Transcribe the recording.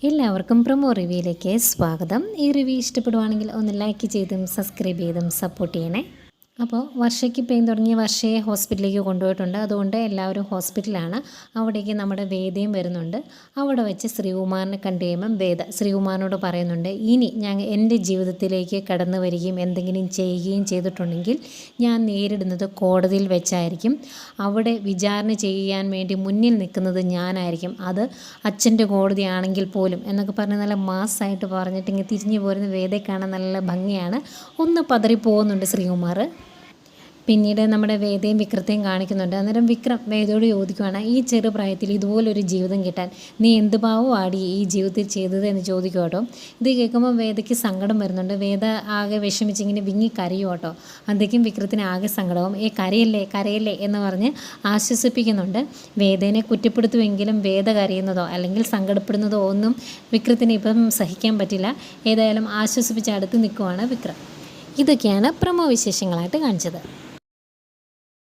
എല്ലാവർക്കും പ്രൊമോ റിവ്യൂയിലേക്ക് സ്വാഗതം. ഈ റിവ്യൂ ഇഷ്ടപ്പെടുവാണെങ്കിൽ ഒന്ന് ലൈക്ക് ചെയ്തും സബ്സ്ക്രൈബ് ചെയ്തും സപ്പോർട്ട് ചെയ്യണേ. അപ്പോൾ വർഷയ്ക്ക് പെയിൻ തുടങ്ങിയ വർഷയെ ഹോസ്പിറ്റലിലേക്ക് കൊണ്ടുപോയിട്ടുണ്ട്. അതുകൊണ്ട് എല്ലാവരും ഹോസ്പിറ്റലാണ്. അവിടേക്ക് നമ്മുടെ വേദയും വരുന്നുണ്ട്. അവിടെ വെച്ച് ശ്രീകുമാറിനെ കണ്ടു കഴിയുമ്പം വേദ ശ്രീകുമാറിനോട് പറയുന്നുണ്ട്, ഇനി ഞാൻ എൻ്റെ ജീവിതത്തിലേക്ക് കടന്നു വരികയും എന്തെങ്കിലും ചെയ്യുകയും ചെയ്തിട്ടുണ്ടെങ്കിൽ ഞാൻ നേരിടുന്നത് കോടതിയിൽ വെച്ചായിരിക്കും. അവിടെ വിചാരണ ചെയ്യാൻ വേണ്ടി മുന്നിൽ നിൽക്കുന്നത് ഞാനായിരിക്കും. അത് അച്ഛൻ്റെ കോടതിയാണെങ്കിൽ പോലും എന്നൊക്കെ പറഞ്ഞ് നല്ല മാസ്സായിട്ട് പറഞ്ഞിട്ട് ഇങ്ങനെ തിരിഞ്ഞു പോരുന്ന വേദയെ കാണാൻ നല്ല ഭംഗിയാണ്. ഒന്ന് പതറിപ്പോകുന്നുണ്ട് ശ്രീകുമാർ. പിന്നീട് നമ്മുടെ വേദയും വിക്രത്തെയും കാണിക്കുന്നുണ്ട്. അന്നേരം വിക്രം വേദയോട് ചോദിക്കുവാണ്, ഈ ചെറുപ്രായത്തിൽ ഇതുപോലൊരു ജീവിതം കിട്ടാൻ നീ എന്ത് പാവമാടി ഈ ജീവിതത്തിൽ ചെയ്തത് എന്ന് ചോദിക്കും കേട്ടോ. ഇത് കേൾക്കുമ്പോൾ വേദയ്ക്ക് സങ്കടം വരുന്നുണ്ട്. വേദ ആകെ വിഷമിച്ചിങ്ങനെ വിങ്ങി കരയും കേട്ടോ. അതൊക്കെയും വിക്രത്തിന് ആകെ സങ്കടവും. കരയല്ലേ കരയല്ലേ എന്ന് പറഞ്ഞ് ആശ്വസിപ്പിക്കുന്നുണ്ട്. വേദേനെ കുറ്റപ്പെടുത്തുമെങ്കിലും വേദ കരയുന്നതോ അല്ലെങ്കിൽ സങ്കടപ്പെടുന്നതോ ഒന്നും വിക്രത്തിന് ഇപ്പം സഹിക്കാൻ പറ്റില്ല. ഏതായാലും ആശ്വസിപ്പിച്ച് അടുത്ത് നിൽക്കുവാണ് വിക്രം. ഇതൊക്കെയാണ് പ്രമോ വിശേഷങ്ങളായിട്ട് കാണിച്ചത്.